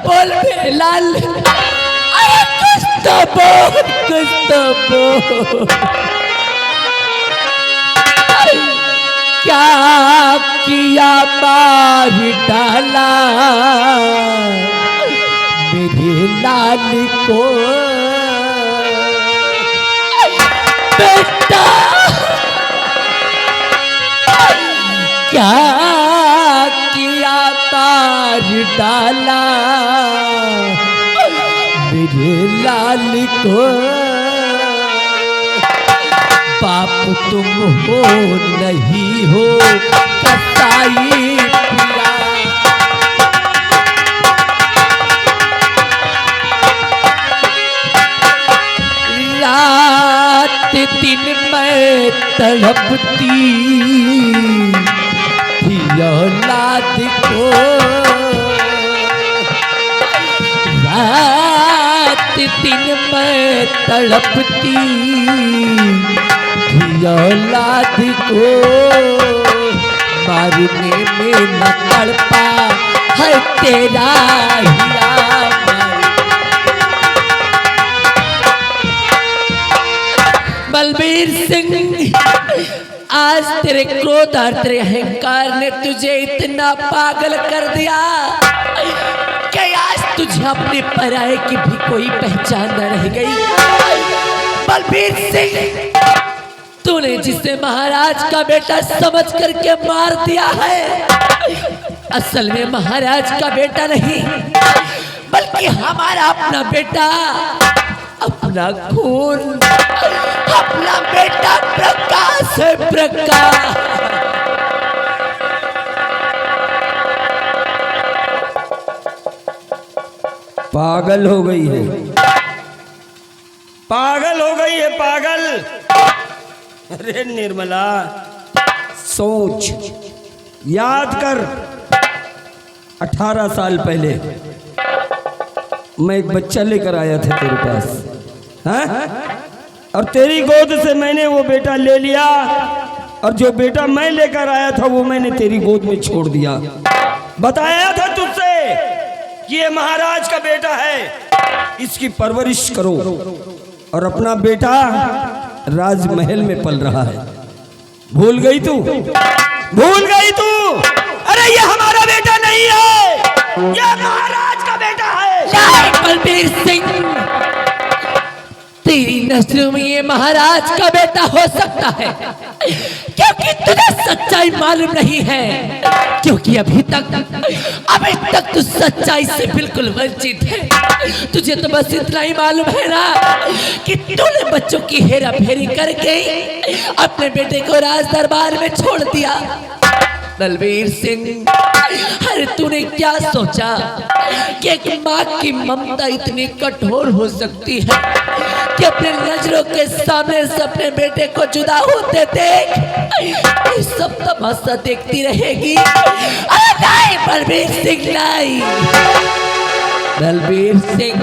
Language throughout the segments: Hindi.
बोल मेरे लाल, अरे कुछ तो बोल, कुछ तो बोल। क्या किया मार डाला मेरे लाल को बेटा, क्या किया मार डाला मेरे लाल को। बाप तुम हो नहीं हो कसाई पिया, रात दिन मैं तड़पती थी औलाद को, रात दिन मैं तड़पती औलाद को, मारने में न तड़पा है तेरा हिया। बलबीर सिंह, आज तेरे क्रोध और तेरे अहंकार ने तुझे इतना पागल कर दिया कि आज तुझे अपने पराये की भी कोई पहचान न रह गई। बलबीर सिंह, तूने जिसे महाराज का बेटा समझ करके मार दिया है, असल में महाराज का बेटा नहीं बल्कि हमारा अपना बेटा, अपना खून, अपना बेटा प्रकाश है, प्रकाश। पागल हो गई है, पागल हो गई है, पागल। अरे निर्मला, सोच, याद कर, 18 साल पहले मैं एक बच्चा लेकर आया था तेरे पास, हाँ? और तेरी गोद से मैंने वो बेटा ले लिया, और जो बेटा मैं लेकर आया था वो मैंने तेरी गोद में छोड़ दिया। बताया था तुझसे कि ये महाराज का बेटा है, इसकी परवरिश करो, और अपना बेटा राजमहल में पल रहा है। भूल गई तू, भूल गई तू? अरे ये हमारा बेटा नहीं है, ये महाराज का बेटा है। बलबीर सिंह, तेरी नजरों में ये महाराज का बेटा हो सकता है क्योंकि तुझे सच्चाई मालूम नहीं है, क्योंकि अभी तक तू सच्चाई से बिल्कुल वंचित है। तुझे तो बस इतना ही मालूम है ना कि तूने बच्चों की हेरा फेरी करके अपने बेटे को राज दरबार में छोड़ दिया। बलबीर सिंह, अरे तूने क्या सोचा कि एक माँ की ममता इतनी कठोर हो सकती है कि अपने नजरों के सामने से अपने बेटे को जुदा होते देख ये सब तमाशा देखती रहेगी? अरे नहीं बलबीर सिंह, नहीं। बलबीर सिंह,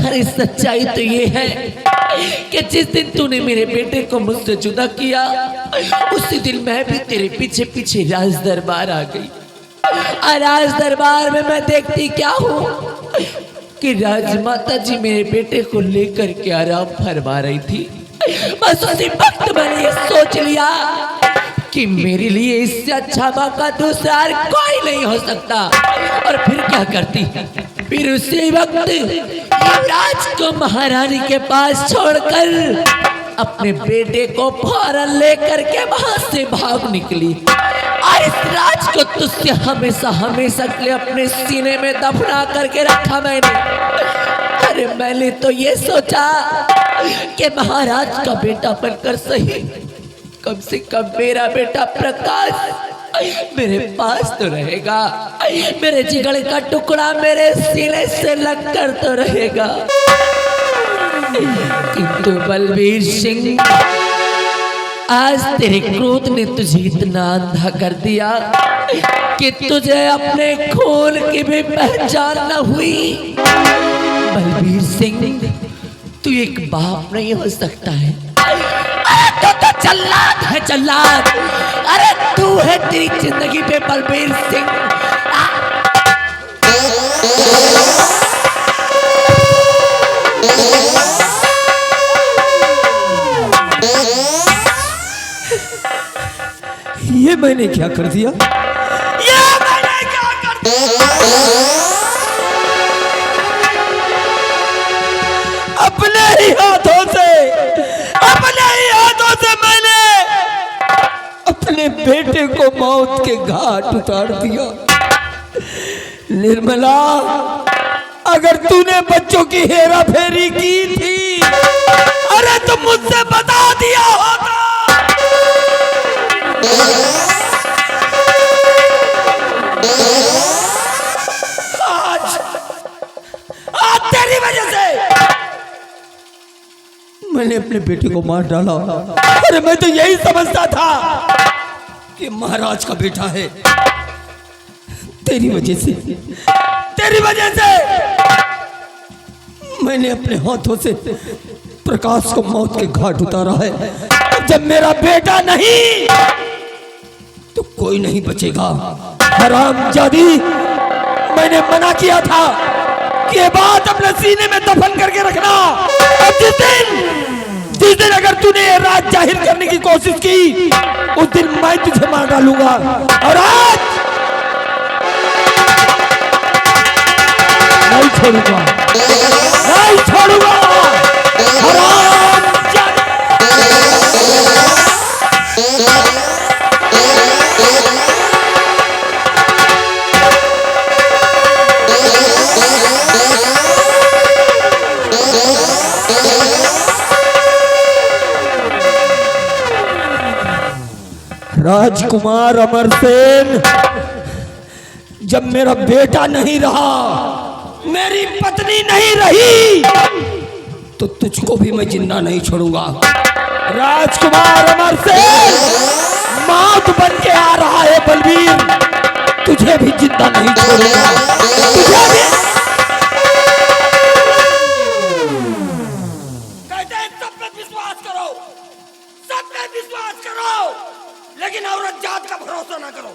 अरे सच्चाई तो ये है कि जिस दिन तूने मेरे बेटे को मुझसे जुदा किया उसी दिन मैं भी तेरे पीछे पीछे राज दरबार आ गई। और राज दरबार में मैं देखती क्या हूँ कि राजमाता जी मेरे बेटे को लेकर के आराम फरमा रही थी। बस उसी वक्त मैंने ये सोच लिया कि मेरे लिए इससे अच्छा मौका दूसरा कोई नहीं हो सकता। और फिर क्या करती, फिर उसी वक्त युवराज को महारानी के पास छोड़कर अपने बेटे को फौरन लेकर के वहां से भाग निकली। और इस राज को तुझसे हमेशा हमेशा के लिए अपने सीने में दफना करके रखा मैंने। अरे मैंने तो ये सोचा कि महाराज का बेटा बनकर सही कम से कम मेरा बेटा प्रकाश मेरे पास तो रहेगा, मेरे जिगर का टुकड़ा मेरे सीने से लगकर तो रहेगा। किंतु बलबीर सिंह, आज तेरे क्रोध ने तुझे इतना अंधा कर दिया कि तुझे अपने खून की भी पहचान न हुई। बलबीर सिंह, तू एक बाप नहीं हो सकता है। अरे तो जल्लाद है, जल्लाद। अरे तू है तेरी जिंदगी पे बलबीर सिंह। मैंने क्या कर दिया? ये मैंने क्या कर दिया? अपने ही हाथों से मैंने अपने बेटे को मौत के घाट उतार दिया। निर्मला, अगर तूने बच्चों की हेरा फेरी की थी, अरे तो मुझसे बता दिया होता। आज तेरी वजह से मैंने अपने बेटे को मार डाला। अरे मैं तो यही समझता था कि महाराज का बेटा है। तेरी वजह से मैंने अपने हाथों से प्रकाश को मौत के घाट उतारा है। जब मेरा बेटा नहीं तो कोई नहीं बचेगा। हरामजादी, मैंने मना किया था कि ये बात अपने सीने में दफन करके रखना। और जिस दिन अगर तूने ये राज जाहिर करने की कोशिश की, उस दिन मैं तुझे मार डालूंगा। और आज नहीं छोड़ूंगा। राजकुमार अमरसेन, जब मेरा बेटा नहीं रहा, मेरी पत्नी नहीं रही, तो तुझको भी मैं जिंदा नहीं छोड़ूंगा। राजकुमार अमरसेन, मौत बन के आ रहा है बलबीर, तुझे भी जिंदा नहीं छोड़ूंगा। तुझे भी कहते हैं सब पे विश्वास करो, लेकिन औरत जात का भरोसा ना करो।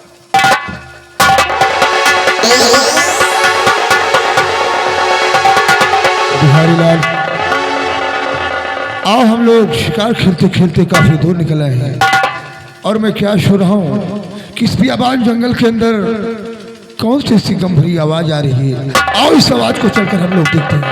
बिहारी लाल, आओ हम लोग शिकार खेलते खेलते काफी दूर निकल आए हैं, और मैं क्या सुन रहा हूँ कि इस बियाबान जंगल के अंदर कौन सी ऐसी गंभीर आवाज आ रही है। आओ इस आवाज को चलकर हम लोग देखते हैं।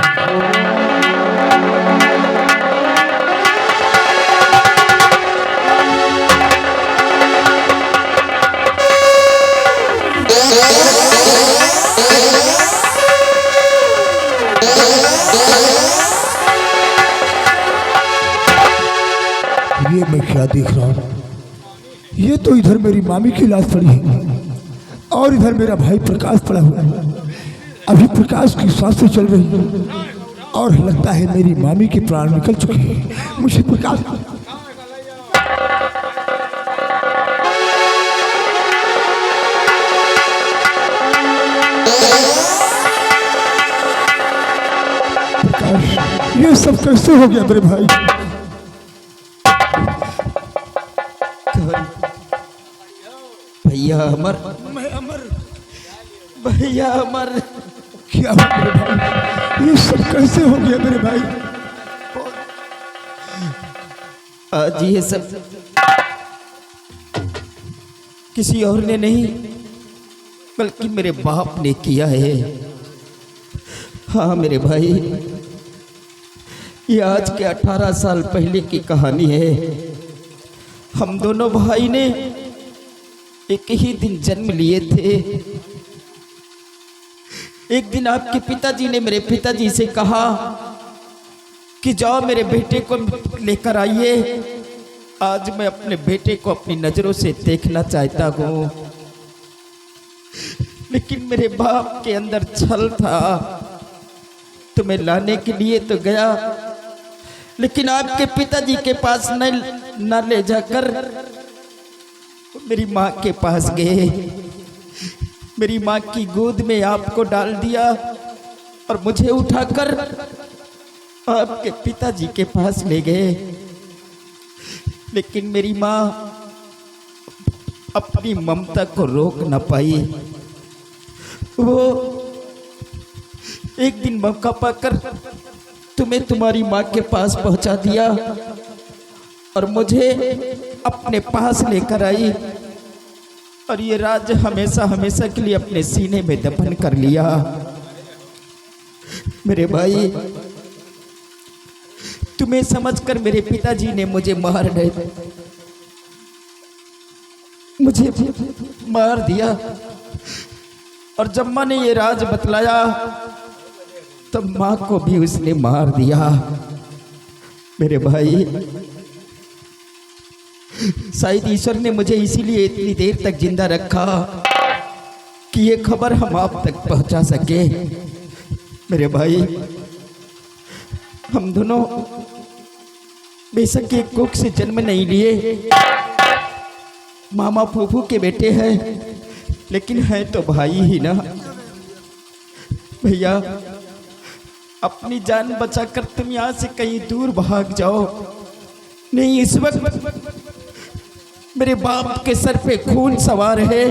ये मैं क्या देख रहा हूँ? ये तो इधर मेरी मामी की लाश पड़ी है और इधर मेरा भाई प्रकाश पड़ा हुआ है। अभी प्रकाश की सांसें चल रही है और लगता है मेरी मामी के प्राण निकल चुके हैं। मुझे प्रकाश ये सब कैसे हो गया मेरे भाई? भैया अमर, मैं अमर, भैया अमर, क्या हो मेरे भाई? ये सब कैसे हो गया मेरे भाई? आज ये सब किसी और ने नहीं बल्कि मेरे बाप ने किया है। हाँ मेरे भाई, ये आज के 18 साल पहले की कहानी है। हम दोनों भाई ने एक ही दिन जन्म लिए थे। एक दिन आपके पिताजी ने मेरे पिताजी से कहा कि जाओ मेरे बेटे को लेकर आइए, आज मैं अपने बेटे को अपनी नजरों से देखना चाहता हूँ। लेकिन मेरे बाप के अंदर छल था, तो मैं लाने के लिए तो गया, लेकिन आपके पिताजी के पास न ले जाकर मेरी माँ के पास गए। मेरी माँ की गोद में आपको डाल दिया और मुझे उठाकर आपके पिताजी के पास ले गए। लेकिन मेरी माँ अपनी ममता को रोक न पाई। वो एक दिन मौका पाकर तुम्हें तुम्हारी माँ के पास पहुंचा दिया और मुझे अपने पास लेकर आई। और ये राज हमेशा हमेशा के लिए अपने सीने में दफन कर लिया। मेरे भाई, तुम्हें समझकर मेरे पिताजी ने मुझे मार दिया। और जब माँ ने ये राज बतलाया तब माँ को भी उसने मार दिया। मेरे भाई, शायद ईश्वर ने मुझे इसीलिए इतनी देर तक जिंदा रखा कि ये खबर हम आप तक पहुंचा सके। मेरे भाई, हम दोनों बेशक एक कोख से जन्म नहीं लिए, मामा फूफू के बेटे हैं, लेकिन है तो भाई ही ना। भैया, अपनी जान बचाकर तुम यहाँ से कहीं दूर भाग जाओ। नहीं, इस वक्त मेरे बाप के सर पे खून सवार है।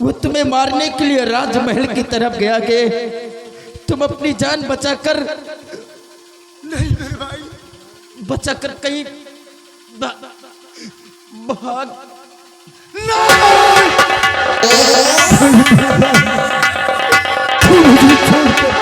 वो तुम्हें मारने के लिए राजमहल की तरफ गया के तुम अपनी जान बचाकर नहीं मेरे भाई, बचाकर कहीं भाग तू मुझे छोड़कर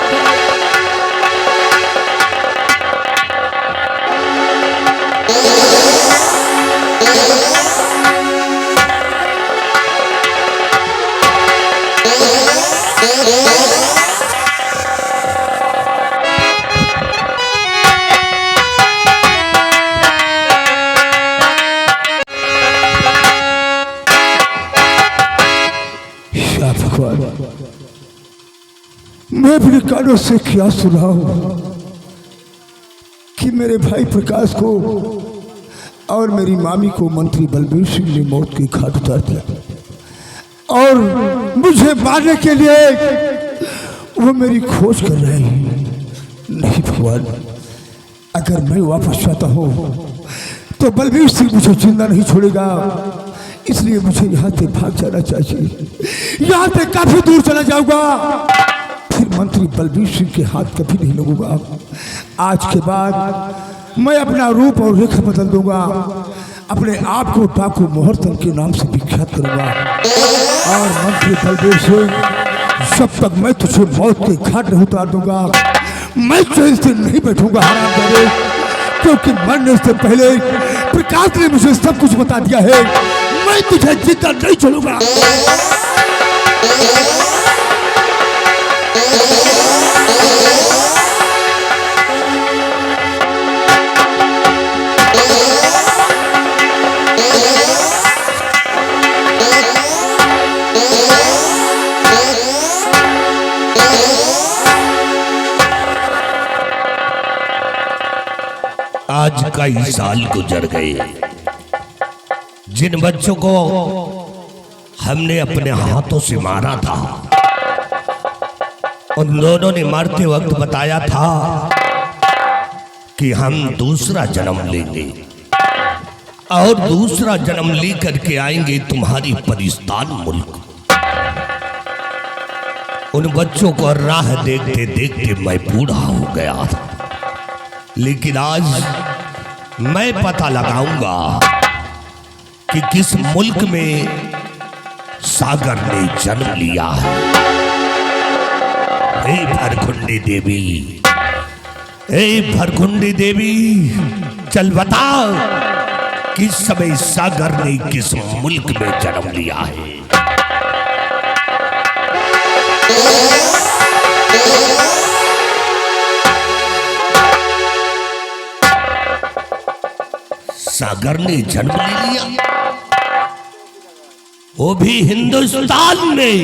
मैं अपने कानों से क्या सुना हूं कि मेरे भाई प्रकाश को और मेरी मामी को मंत्री बलबीर सिंह ने मौत की घाट उतार दिया और मुझे मारने के लिए वो मेरी खोज कर रहे हैं। नहीं भगवान, अगर मैं वापस जाता हूँ तो बलबीर सिंह मुझे जिंदा नहीं छोड़ेगा, इसलिए मुझे यहाँ से भाग जाना चाहिए। यहाँ से काफी दूर चला जाऊंगा, फिर मंत्री बलबीर सिंह के हाथ कभी नहीं लगूंगा। आज के बाद मैं अपना रूप और रेखा बदल दूंगा, अपने आप को डाकू मोहरतन के नाम से विख्यात करूंगा। और मंत्री बलबीर सिंह, जब तक मैं तुझे मौत के घाट नहीं उतार दूंगा, मैं चैन से नहीं बैठूंगा हरामजादे, क्योंकि मरने से पहले प्रकाश ने मुझे सब कुछ बता दिया है। मैं तुझे जिंदा नहीं छोड़ूंगा। आज कई साल गुजर गए। जिन बच्चों को हमने अपने हाथों से मारा था, उन दोनों ने मरते वक्त बताया था कि हम दूसरा जन्म लेंगे और दूसरा जन्म लेकर के आएंगे तुम्हारी परिस्तान मुल्क। उन बच्चों को राह देखते देखते मैं बूढ़ा हो गया था, लेकिन आज मैं पता लगाऊंगा कि किस मुल्क में सागर ने जन्म लिया है। हे भरखुंडी देवी, हे भरखुंडी देवी, चल बता किस समय सागर ने किस मुल्क में जन्म लिया है। सागर ने जन्म ले लिया, वो भी हिंदुस्तान में।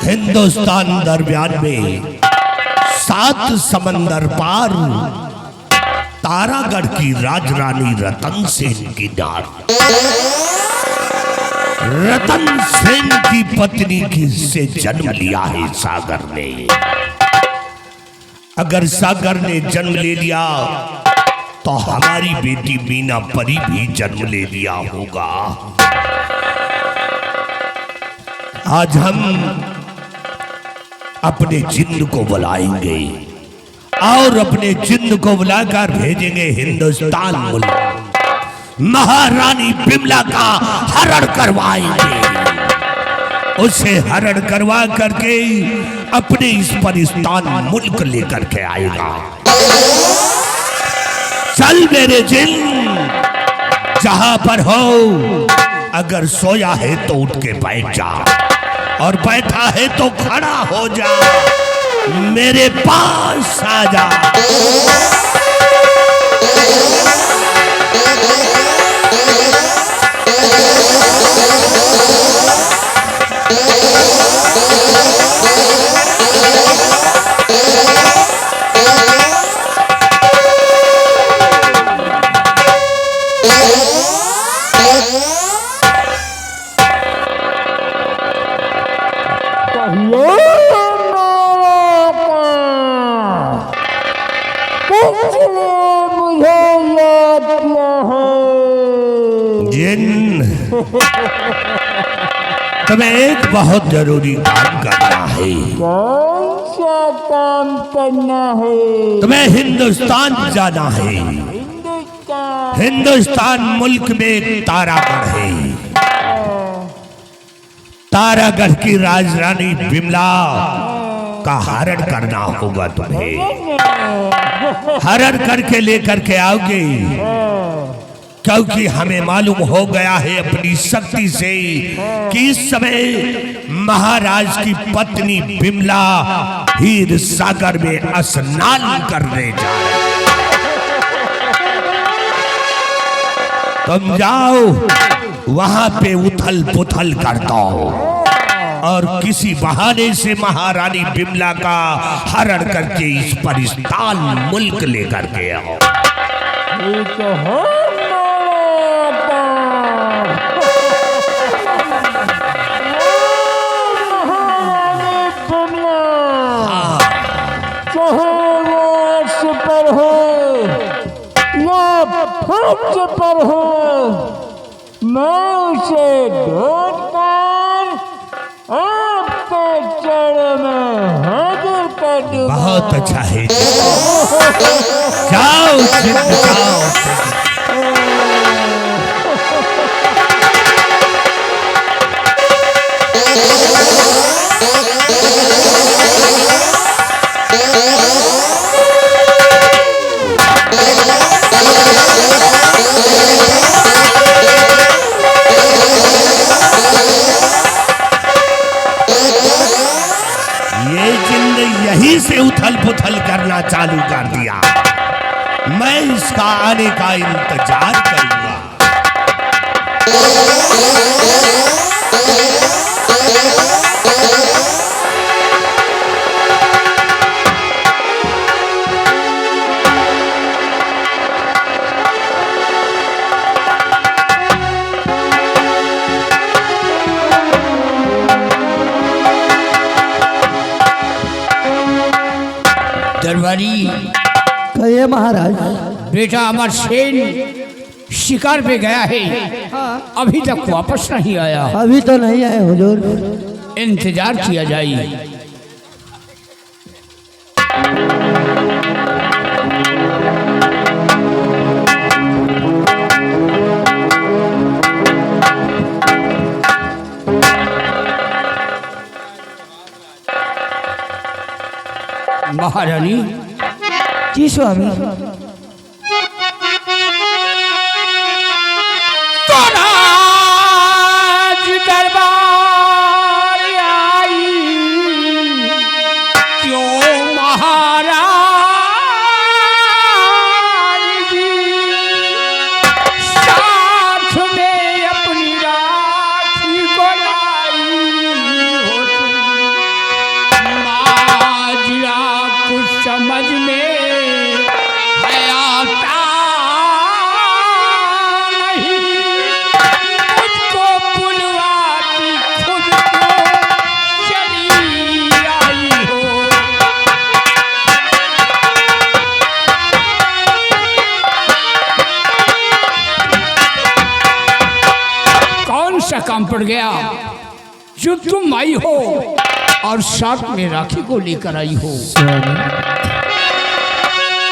हिंदुस्तान दरमियान में 7 समंदर पार तारागढ़ की राजरानी रतन सेन की नार, रतन सेन की पत्नी की से जन्म लिया है सागर ने। अगर सागर ने जन्म ले लिया तो हमारी बेटी मीना परी भी जन्म ले लिया होगा। आज हम अपने जिन्न को बुलाएंगे और अपने जिन्न को बुलाकर भेजेंगे हिंदुस्तान मुल्क। महारानी बिमला का हरण करवाएंगे। उसे हरण करवा करके अपने इस परिस्तान मुल्क लेकर के आएगा। चल मेरे जिन, जहां पर हो, अगर सोया है तो उठ के बैठ जा और बैठा है तो खड़ा हो जा, मेरे पास आ जा। जिन, तुम्हें एक बहुत जरूरी काम करना है। कौन सा काम करना है? तुम्हें हिंदुस्तान जाना है। हिंदुस्तान मुल्क में एक तारागढ़ है। तारागढ़ की राजरानी बिमला का हरण करना होगा तुम्हें। हरण करके लेकर के आओगे, क्योंकि हमें मालूम हो गया है अपनी शक्ति से कि इस समय महाराज की पत्नी बिमला हीर सागर में स्नान करने जा रही है। तुम जाओ वहां पे उथल पुथल कर दो और किसी बहाने से महारानी बिमला का हरण करके इस परिस्तान मुल्क लेकर के आओ। पर हो, मैं उसे ढूंढकर आपके चरण में हाजिर कर दूंगा। बहुत अच्छा है, जाओ जाओ। यहीं से उथल पुथल करना चालू कर दिया। मैं इसका आने का इंतजार करूंगा। दरबारी कहिए महाराज। बेटा अमर सेन शिकार पे गया है, अभी तक वापस नहीं आया। अभी तो नहीं आए हुजूर। इंतजार किया जाए। महारानी जी स्वामी। तो राज दरबार आई, क्यों महाराज जी साथ में अपनी राखी को लाई हो तुम। माजरा कुछ समझ में है आता नहीं, मुझको बुलवाती खुद को चली आई हो। कौन सा काम पड़ गया जो तुम आई हो और साथ में राखी को लेकर आई हो?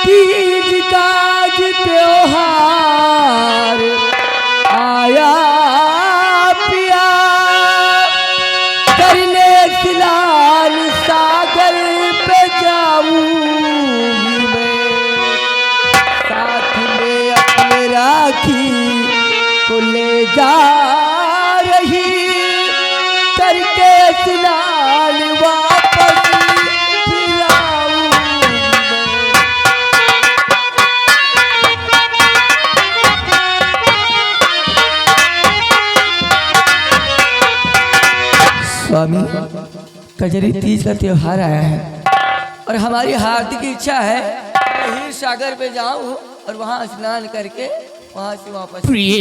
तीज काज त्योहार आया पिया करने स्नान सागर पे जाऊंगी मैं, साथ में अपने राखी को ले जा रही करके स्नान वापस फिर आऊंगी मैं। स्वामी, कजरी तीज का त्योहार आया है और हमारी हार्दिक इच्छा है मैं हीर सागर पे जाऊं और वहां स्नान करके वहां से वापस। प्रिय,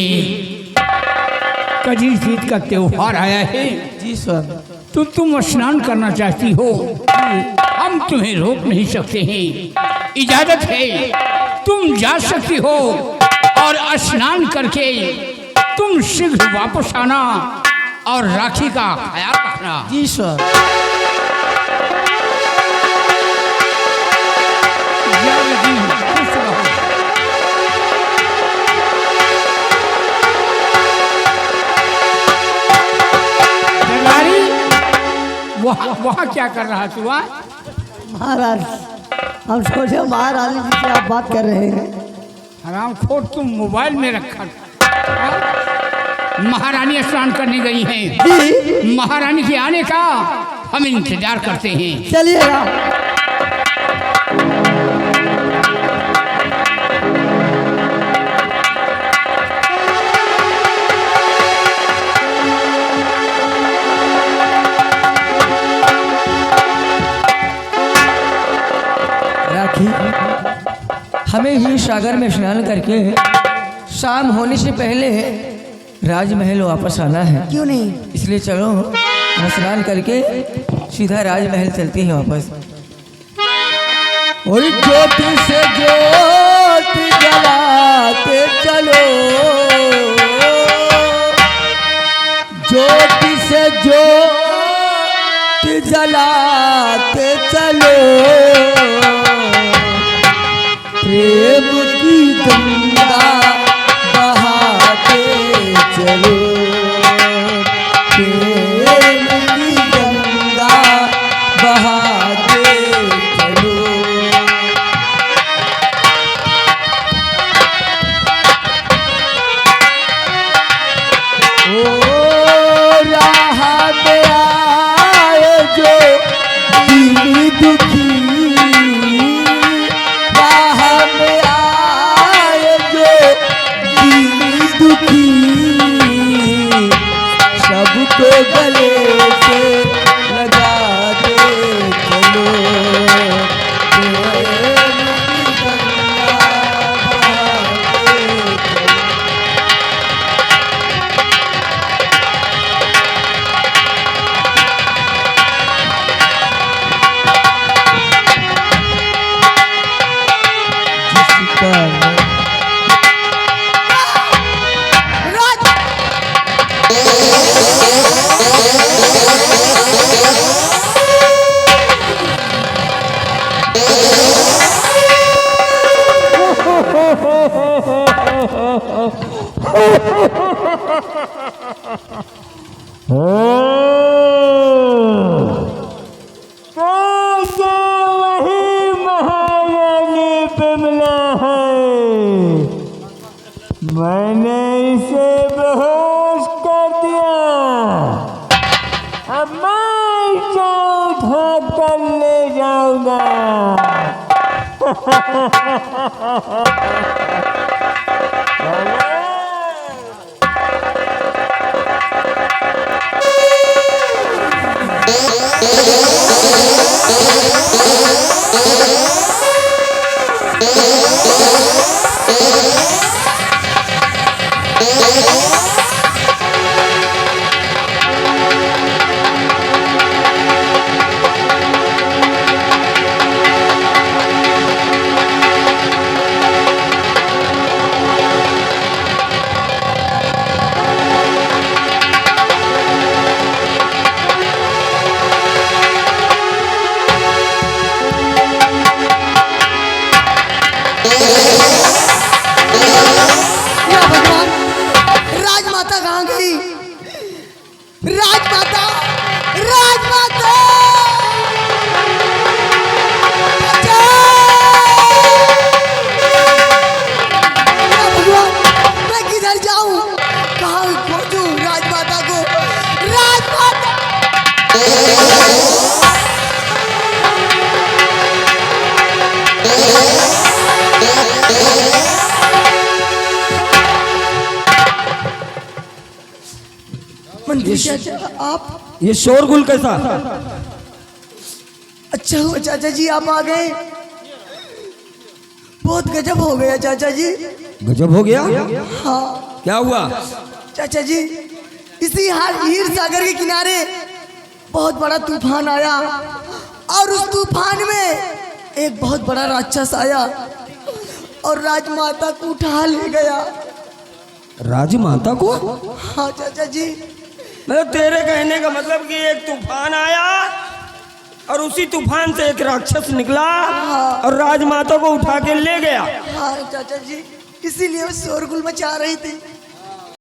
कजरी तीज का त्योहार आया है, जी स्वामी। तो तुम स्नान करना चाहती हो, हम तुम्हें रोक नहीं सकते हैं। इजाजत है, तुम जा सकती हो और स्नान करके तुम शीघ्र वापस आना और राखी का ख्याल रखना। जी स्वामी। जय जी, खुश रहो। जगारी, वहाँ क्या कर रहा तू? महाराज, हम सोचे महारानी जी से आप बात कर रहे हैं। हराम खोर, तुम मोबाइल में रखा। महारानी स्नान करने गई हैं। महारानी के आने का हम इंतजार करते हैं। चलिए राखी, हमें ही सागर में स्नान करके शाम होने से पहले राजमहल वापस आना है। क्यों नहीं? इसलिए चलो हम स्नान करके सीधा राजमहल चलते हैं वापस। और ज्योति से ज्योति जलाते चलो, ज्योति से ज्योति जलाते चलो, प्रेम की गंगा बहाते चलो, प्रेम की गंगा बहाते चलो। ओ राह पे आए जो दिल दुखी, सबको गले से लगा दे चलो, प्रेम की गंगा बहाते चलो। जिसका वही महारानी बिमला है, मैंने इसे बेहोश कर दिया। अब मैं इसे उठा कर ले जाऊंगा। चाचा आप ये शोरगुल कैसा? अच्छा हुआ चाचा जी आप आ गए। बहुत गजब हो गया चाचा जी। गजब हो गया? हाँ क्या हुआ? चाचा जी इसी हाल हीर सागर के किनारे बहुत बड़ा तूफान आया और उस तूफान में एक बहुत बड़ा राक्षस आया और राजमाता को उठा ले गया। राजमाता को? हाँ चाचा जी। मतलब तेरे कहने का मतलब कि एक तूफान आया और उसी तूफान से एक राक्षस निकला और राजमाता को उठा के ले गया। हाँ चाचा जी इसीलिए मैं शोरगुल मचा रही थी।